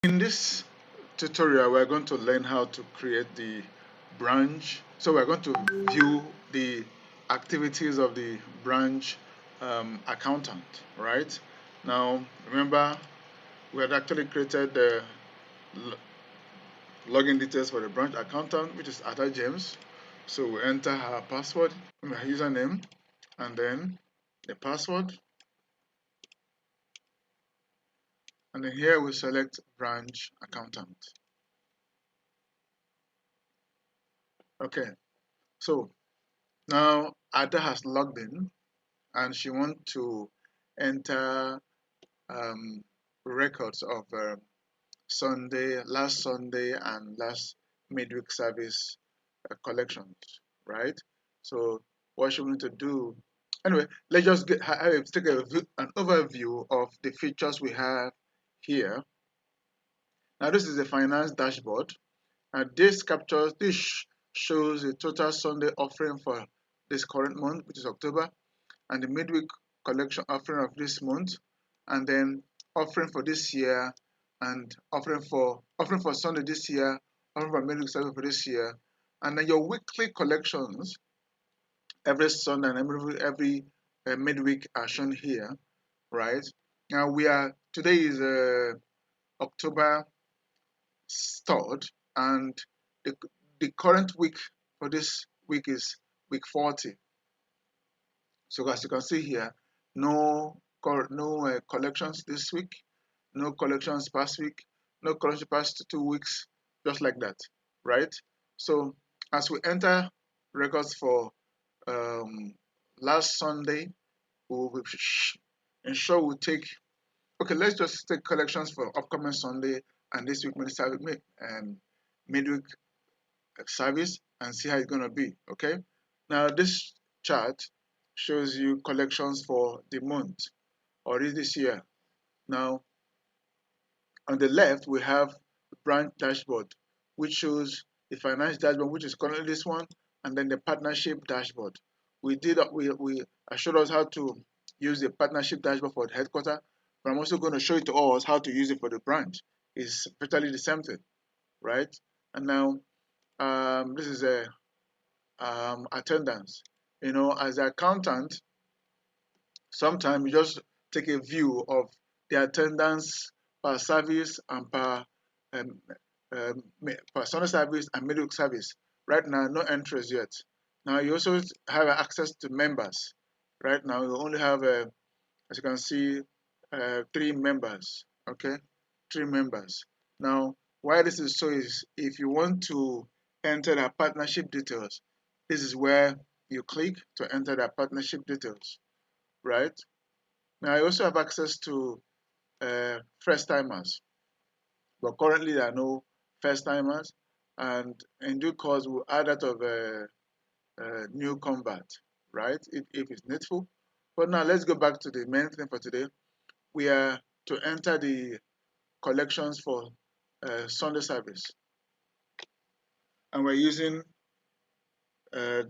In this tutorial, we're going to learn how to create the branch. So we're going to view the activities of the branch accountant, right? Now, remember, we had actually created the login details for the branch accountant, which is Ada James. So we enter her password, her username, and then the password. And then here we select branch accountant. Okay, so now Ada has logged in and she wants to enter um, records of last Sunday and last midweek service collections, right? So what she want to do? Anyway, let's just take an overview of the features we have here. Now this is the finance dashboard, and this shows the total Sunday offering for this current month, which is October, and the midweek collection offering of this month, and then offering for this year, and offering for Sunday this year, offering for midweek service for this year, and then your weekly collections every Sunday and every midweek are shown here, right? Now today is October 3rd, and the the current week for this week is week 40. So as you can see here, no collections this week, no collections past week, no collections past 2 weeks, just like that, right? So as we enter records for um, last Sunday, we'll ensure we take. Okay, let's just take collections for upcoming Sunday and this week midweek service and see how it's gonna be. Okay. Now this chart shows you collections for the month or this year. Now on the left we have the branch dashboard, which shows the finance dashboard, which is currently this one, and then the partnership dashboard. I showed us how to use the partnership dashboard for the headquarters, but I'm also going to show it to us how to use it for the branch. It's virtually the same thing, right? And now this is a attendance. You know, as an accountant, sometimes you just take a view of the attendance per service and um, per Sunday service and midweek service. Right now, no entries yet. Now you also have access to members. Right now, you only have, as you can see, 3 members. Okay, 3 members. Now, why this is so is if you want to enter the partnership details, this is where you click to enter the partnership details, right? Now, I also have access to first timers, but currently there are no first timers, and in due course we'll add that of new convert, right? If it's needful. But now let's go back to the main thing for today. We are to enter the collections for Sunday service, and we're using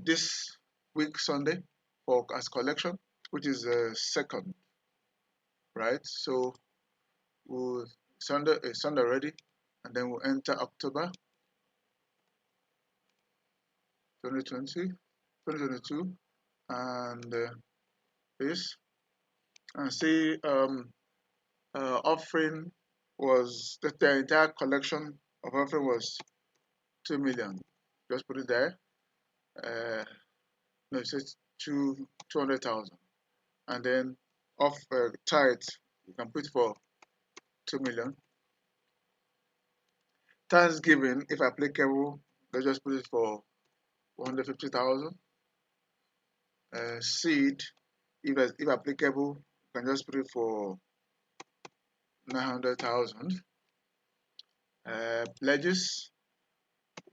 this week Sunday for as collection, which is second, right? So we'll Sunday already, and then we'll enter October 2020, 2022, and this, and see offering was the entire collection of offering was 2 million. Just put it there. No, it says 200,000, and then off tithe you can put for 2 million. Thanksgiving, if applicable, let's just put it for 150,000. Seed, if applicable, you can just put it for 900,000. Pledges,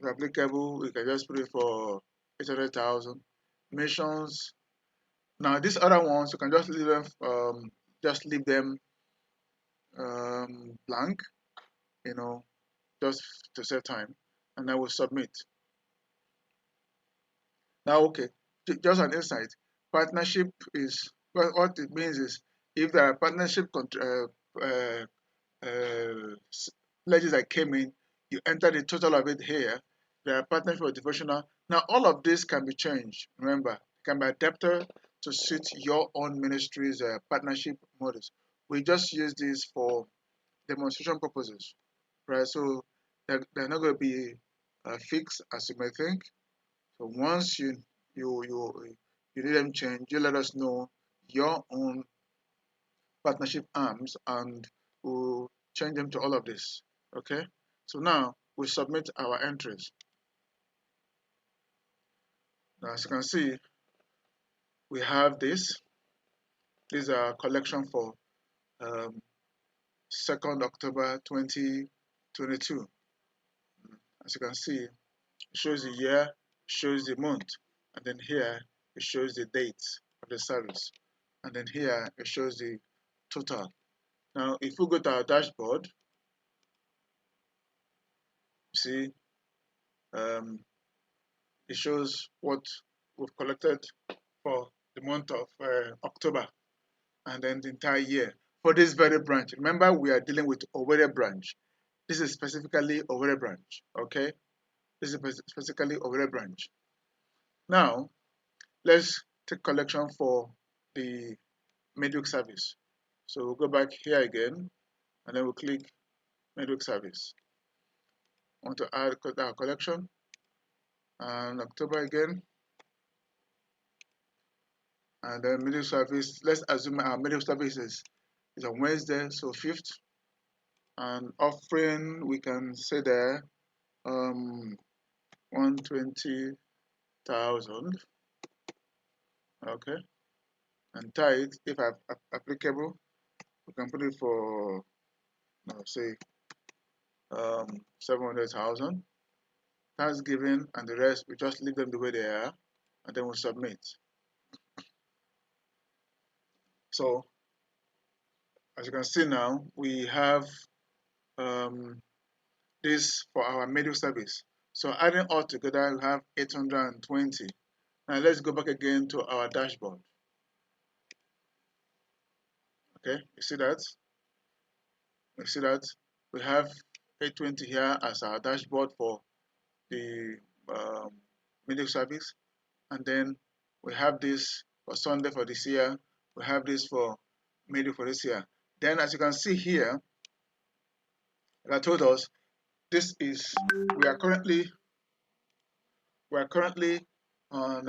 if applicable, we can just put it for 800,000. Missions. Now these other ones you can just leave them blank, you know, just to save time, and I will submit. Now, okay, just an insight. Partnership is what it means is if there are partnership uh, uh, pledges that came in, you enter the total of it here. There are partnership or devotional. Now, all of this can be changed. Remember, it can be adapted to suit your own ministry's partnership models. We just use this for demonstration purposes, right? So they're not going to be fixed as you may think. So once you need them change, you let us know your own partnership arms and we'll change them to all of this. Okay, so now we submit our entries. Now, as you can see, we have this. These are collection for um, 2nd October 2022. As you can see, it shows the year, shows the month, and then here it shows the date of the service, and then here it shows the total. Now, if we go to our dashboard, see, um, it shows what we've collected for the month of October and then the entire year for this very branch. Remember, we are dealing with Owerri branch. This is specifically Owerri branch, okay? This is specifically Owerri branch. Now, let's take collection for the midweek service. So we'll go back here again, and then we'll click midweek service. I want to add our collection, and October again, and then midweek service. Let's assume our midweek service is on Wednesday, so 5th. And offering, we can say there, 120,000, okay. And tithe, if applicable, we can put it for, say, 700,000. Thanksgiving and the rest, we just leave them the way they are, and then we submit. So, as you can see now, we have this for our midweek service. So adding all together, we have 820. Now let's go back again to our dashboard. Okay, you see that? You see that? We have 820 here as our dashboard for the midweek service. And then we have this for Sunday for this year. We have this for midweek for this year. Then as you can see here, that told us this is, we are currently on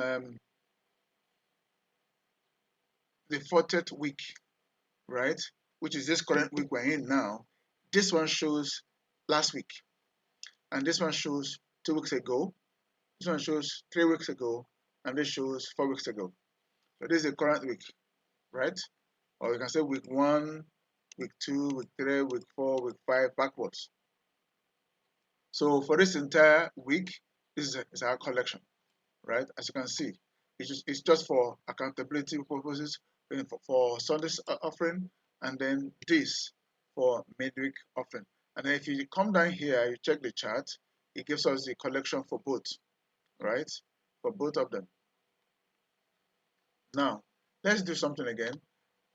the 40th week, right? Which is this current week we're in now. This one shows last week, and this one shows 2 weeks ago. This one shows 3 weeks ago, and this shows 4 weeks ago. So this is the current week, right? Or you can say week 1, week 2, week 3, week 4, week 5, backwards. So for this entire week, this is our collection, right? As you can see, it's just for accountability purposes, for Sunday's offering, and then this for midweek offering. And then if you come down here, you check the chart, it gives us the collection for both, right? For both of them. Now, let's do something again.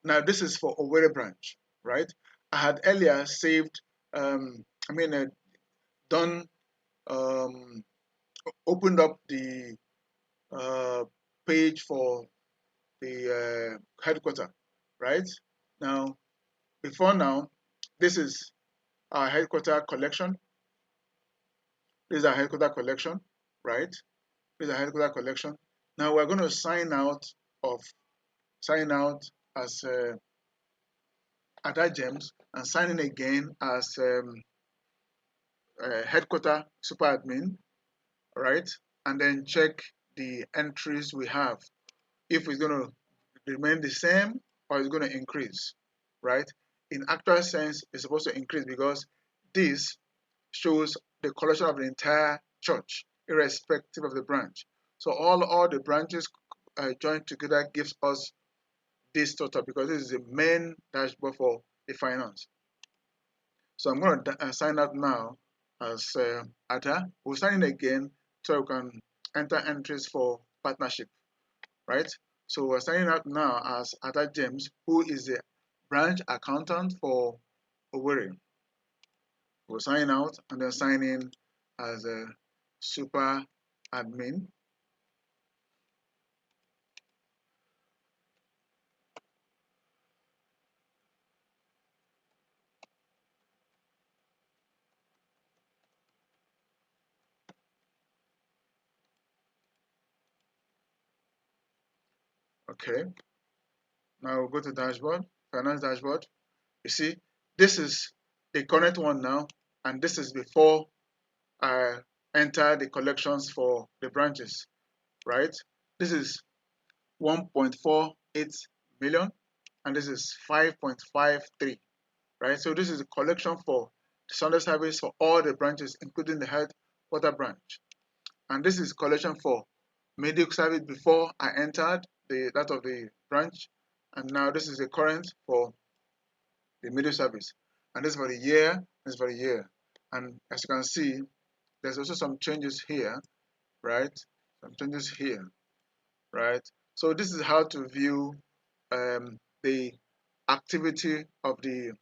Now, this is for Owerri branch, right? I had earlier saved, done, opened up the page for the headquarter, right? Now, before now, this is our headquarter collection. This is our headquarter collection, right? This is our headquarter collection. Now we're going to sign out as Ada James and sign in again as headquarter super admin, right? And then check the entries we have. If it's going to remain the same or it's going to increase, right? In actual sense, it's supposed to increase because this shows the collection of the entire church, irrespective of the branch. So all the branches joined together gives us this total because this is the main dashboard for the finance. So I'm going to sign out now as Ada. We'll sign in again so we can enter entries for partnership, right? So we're signing out now as Ada James, who is the branch accountant for Owerri. We'll sign out and then sign in as a super admin. Okay, now we'll go to dashboard, finance dashboard. You see, this is the current one now, and this is before I enter the collections for the branches, right? This is 1.48 million, and this is 5.53, right? So this is a collection for the Sunday service for all the branches, including the headquarter branch. And this is collection for medical service before I entered that of the branch, and now this is the current for the middle service, and this is for the year, this is for the year. And as you can see, there's also some changes here, right? Some changes here, right? So this is how to view the activity of the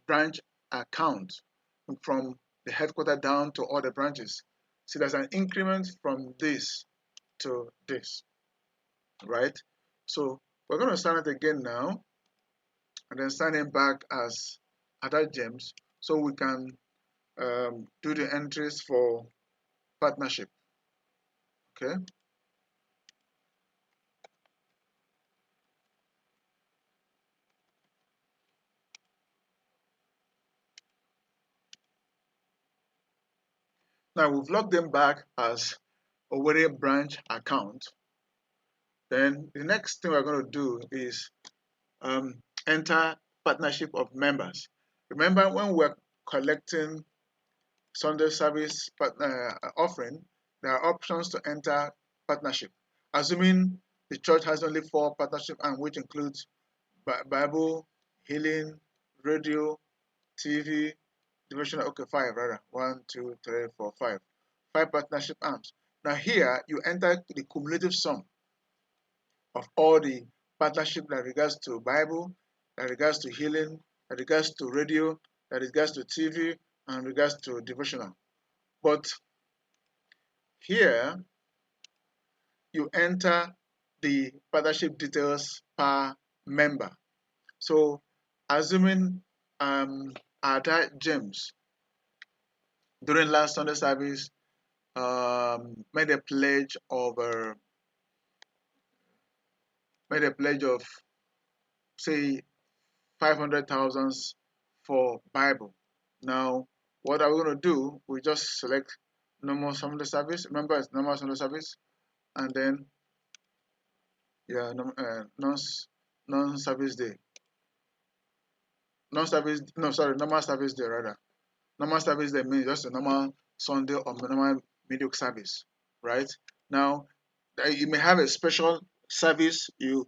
branch account from the headquarter down to all the branches. See, there's an increment from this to this, right? So we're going to sign it again now, and then sign in back as Ada James, so we can do the entries for partnership. Okay. Now we've logged them back as Owerri branch account. Then the next thing we're going to do is enter partnership of members. Remember, when we're collecting Sunday service offering, there are options to enter partnership. Assuming the church has only 4 partnership, and which includes Bible, healing, radio, TV, devotional. Okay, 5 rather. 1, 2, 3, 4, 5. 5 partnership arms. Now here you enter the cumulative sum of all the partnership that regards to Bible, that regards to healing, that regards to radio, that regards to TV, and regards to devotional. But here you enter the partnership details per member. So assuming Ada James during last Sunday service made a pledge of say 500,000 for Bible. Now, what are we going to do? We just select normal Sunday service. Remember, it's normal Sunday service, and then yeah, non-service day, non-service. No, sorry, normal service day rather. Normal service day means just a normal Sunday or normal mediocre service, right? Now, you may have a special service you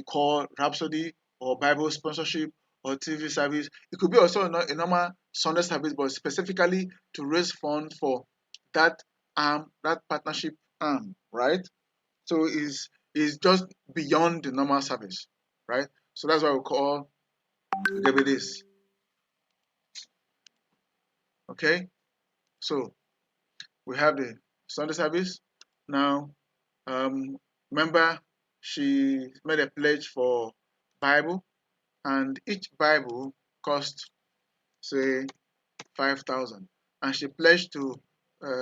call Rhapsody or Bible sponsorship or TV service. It could be also a normal Sunday service, but specifically to raise funds for that that partnership right? So is just beyond the normal service, right? So that's why we give it this. Okay, so we have the Sunday service. Now, remember, she made a pledge for Bible, and each Bible cost, say, 5,000, and she pledged to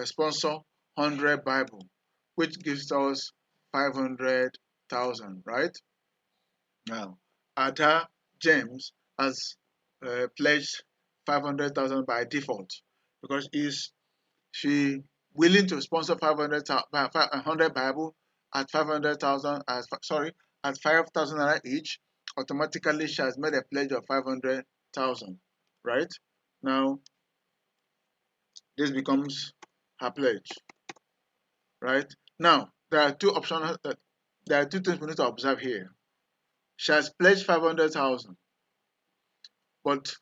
sponsor 100 Bible, which gives us 500,000, right? Now, Ada James has pledged 500,000 by default because she willing to sponsor 100 Bible at 500,000 at 5,000 naira each. Automatically, she has made a pledge of 500,000. Right now, this becomes her pledge. Right now, there are two options. There are two things we need to observe here. She has pledged 500,000, but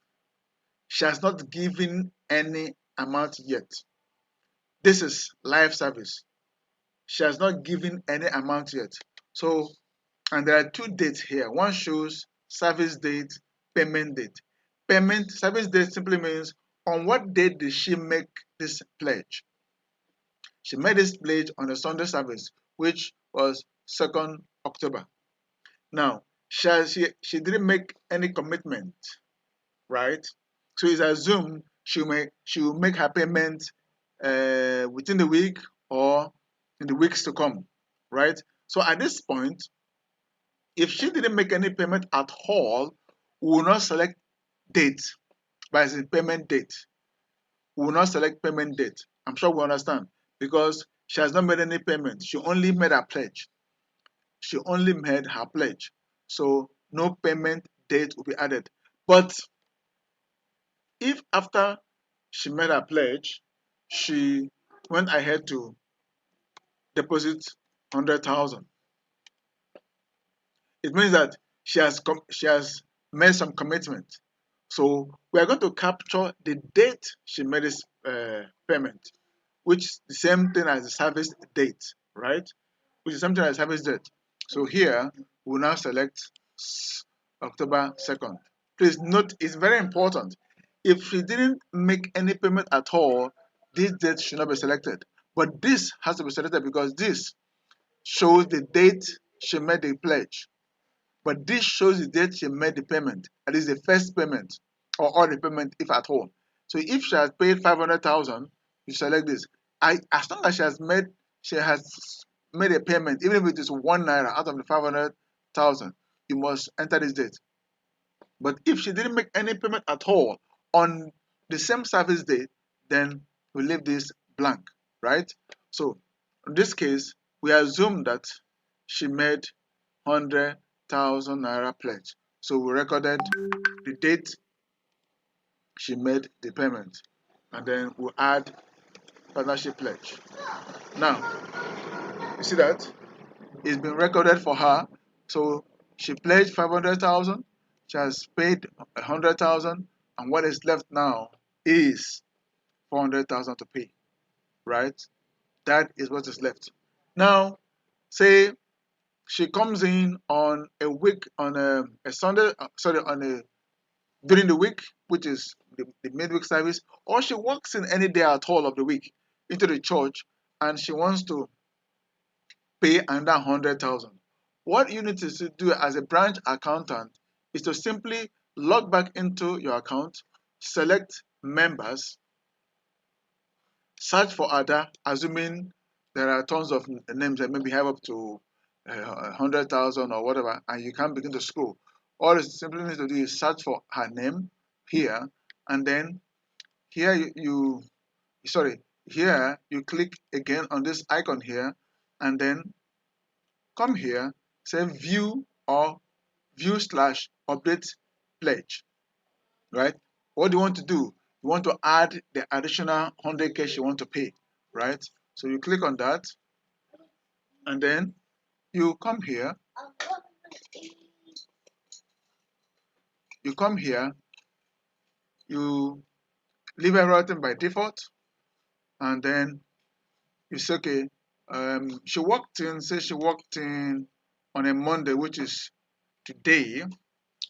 she has not given any amount yet. This is live service. She has not given any amount yet. So, and there are two dates here. One shows service date, payment date. Payment service date simply means on what date did she make this pledge? She made this pledge on a Sunday service, which was 2nd October. Now, she didn't make any commitment, right? So it's assumed she will make her payment within the week or in the weeks to come, right? So at this point, if she didn't make any payment at all, we will not select date by the payment date. We will not select payment date. I'm sure we understand because she has not made any payment. She only made her pledge. She only made her pledge. So no payment date will be added. But if after she made her pledge, she went ahead to deposit 100,000, it means that she has made some commitment. So we are going to capture the date she made this payment, which is the same thing as the service date, right? Which is something as service date. So here we'll now select October 2nd. Please note, it's very important. If she didn't make any payment at all, this date should not be selected. But this has to be selected because this shows the date she made the pledge. But this shows the date she made the payment. That is the first payment or all the payment, if at all. So if she has paid 500,000, you select this. As long as she has made a payment, even if it is 1 naira out of the 500,000, you must enter this date. But if she didn't make any payment at all on the same service date, then we leave this blank, right? So in this case, we assume that she made 100,000 naira pledge. So we recorded the date she made the payment, and then we'll add partnership pledge. Now, you see that it's been recorded for her. So she pledged 500,000. She has paid 100,000, and what is left now is 400,000 to pay. Right? That is what is left. Now, say she comes in on a week on a Sunday, on a during the week, which is the midweek service, or she walks in any day at all of the week into the church, and she wants to pay another 100,000. What you need to do as a branch accountant is to simply log back into your account, select members, search for Ada, assuming there are tons of names that maybe have up to 100,000 or whatever, and you can begin to scroll. All you simply need to do is search for her name here, and then here here you click again on this icon here, and then come here, say view or view/update pledge, right? What do you want to do? You want to add the additional 100K you want to pay, right? So you click on that, and then you come here, you leave everything by default, and then you say, okay, say she walked in on a Monday, which is today.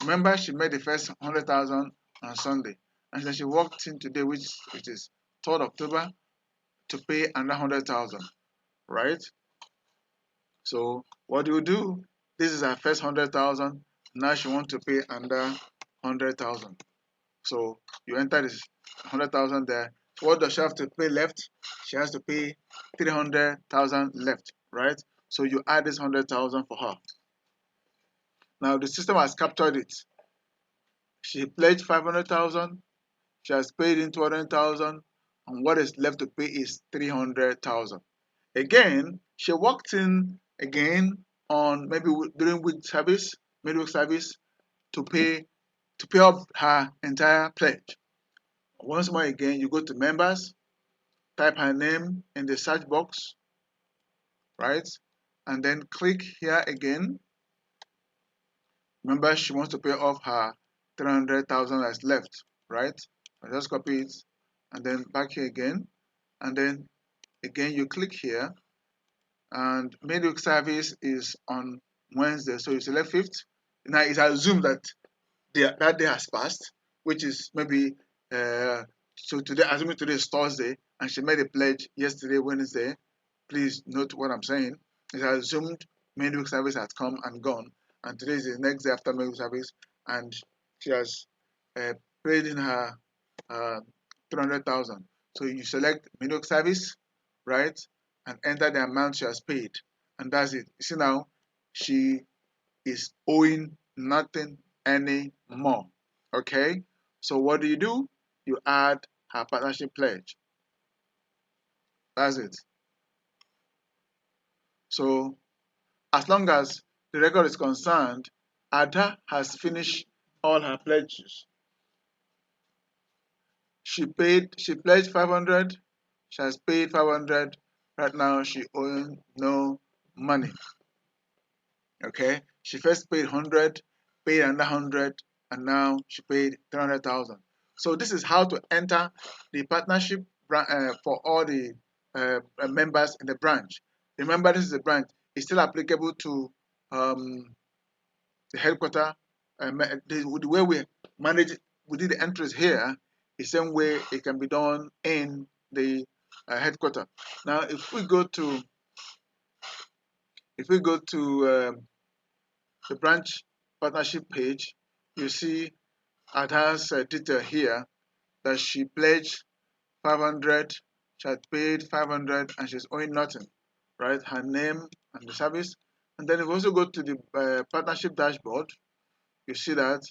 Remember, she made the first 100,000 on Sunday, and then she walked in today, which is 3rd October, to pay another 100,000, right? So what do you do? This is her first 100,000. Now she wants to pay another 100,000. So you enter this 100,000 there. So what does she have to pay left? She has to pay 300,000 left, right? So you add this 100,000 for her. Now the system has captured it. She pledged 500,000. She has paid in 200,000, and what is left to pay is 300,000. Again, she walked in again on maybe during midweek service, to pay up her entire pledge. Once more again, you go to members, type her name in the search box, right? And then click here again. Remember, she wants to pay off her 300,000 that's left, right? I just copy it, and then back here again, and then again you click here, and midweek service is on Wednesday, so you select 5th. Now it's assumed that that day has passed, which is maybe So today, assuming today is Thursday, and she made a pledge yesterday, Wednesday, please note what I'm saying. It has assumed midweek service has come and gone, and today is the next day after midweek service, and she has paid in her 300,000. So you select midweek service, right, and enter the amount she has paid, and that's it. You see now, she is owing nothing anymore. Okay, so what do? You add her partnership pledge. That's it. So as long as the record is concerned, Ada has finished all her pledges. She pledged 500, she has paid 500. Right now she owes no money. Okay, she first paid 100, paid another 100, and now she paid 300,000. So this is how to enter the partnership for all the members in the branch. Remember, this is a branch. It's still applicable to the headquarter. The way we manage, we did the entries here, the same way it can be done in the headquarter. Now, if we go to the branch partnership page, you see Ada's detail here that she pledged 500, she had paid 500, and she's owing nothing, right? Her name and the service. And then if we also go to the partnership dashboard, you see that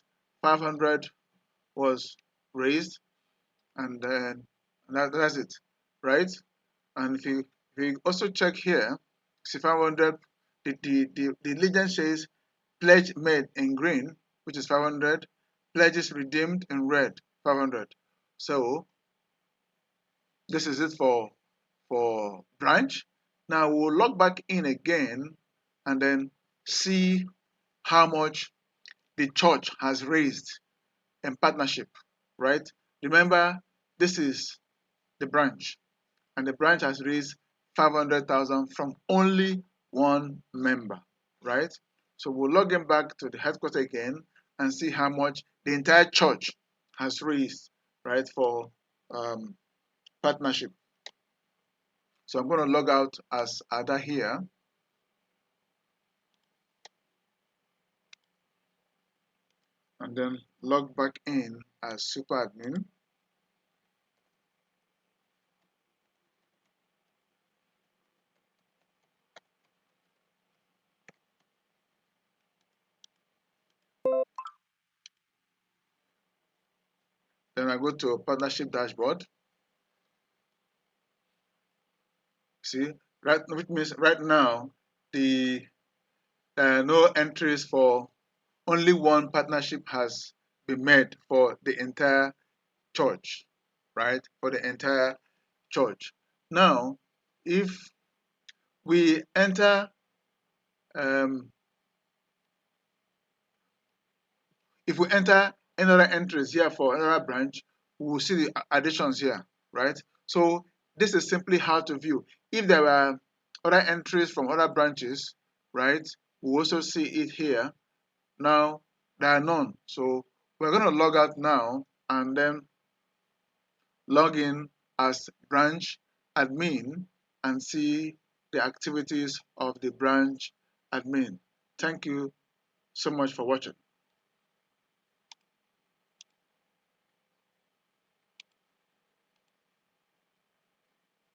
500 was raised, and then that's it, right? And if you also check here, see 500, the legend says pledge made in green, which is 500, pledges redeemed in red, 500. So this is it for branch. Now we'll log back in again and then see how much the church has raised in partnership, right? Remember, this is the branch, and the branch has raised 500,000 from only one member, right? So we'll log in back to the headquarters again and see how much the entire church has raised, right, for partnership. So I'm going to log out as Ada here. And then log back in as super admin. Then I go to partnership dashboard. See, right, which means right now the no entries for only one partnership has been made for the entire church, right? For the entire church. Now, if we enter, um, if we enter another entries here for another branch, we will see the additions here, right? So this is simply how to view. If there are other entries from other branches, right, we also see it here. Now there are none. So we're going to log out now and then log in as branch admin and see the activities of the branch admin. Thank you so much for watching.